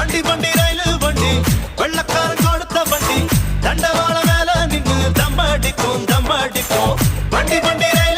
வண்டி வண்டி ரயிலு வண்டி வெள்ளக்காரன் கொடுத்த வண்டி தண்டவாள மேல நின்னு தம்மடிக்கும் வண்டி வண்டி ரயில்